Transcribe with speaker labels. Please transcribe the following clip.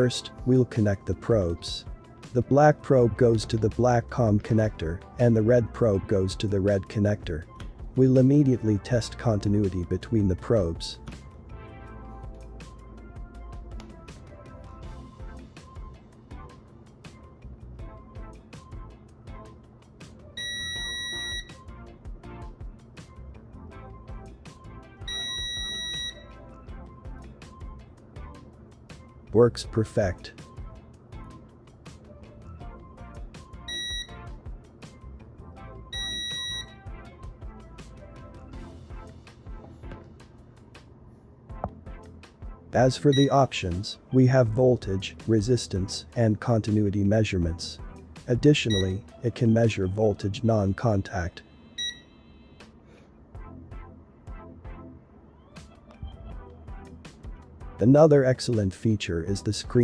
Speaker 1: First, we'll connect the probes. The black probe goes to the black COM connector, and the red probe goes to the red connector. We'll immediately test continuity between the probes. Works perfect. As for the options, we have voltage, resistance, and continuity measurements. Additionally, it can measure voltage non-contact. Another excellent feature is the screen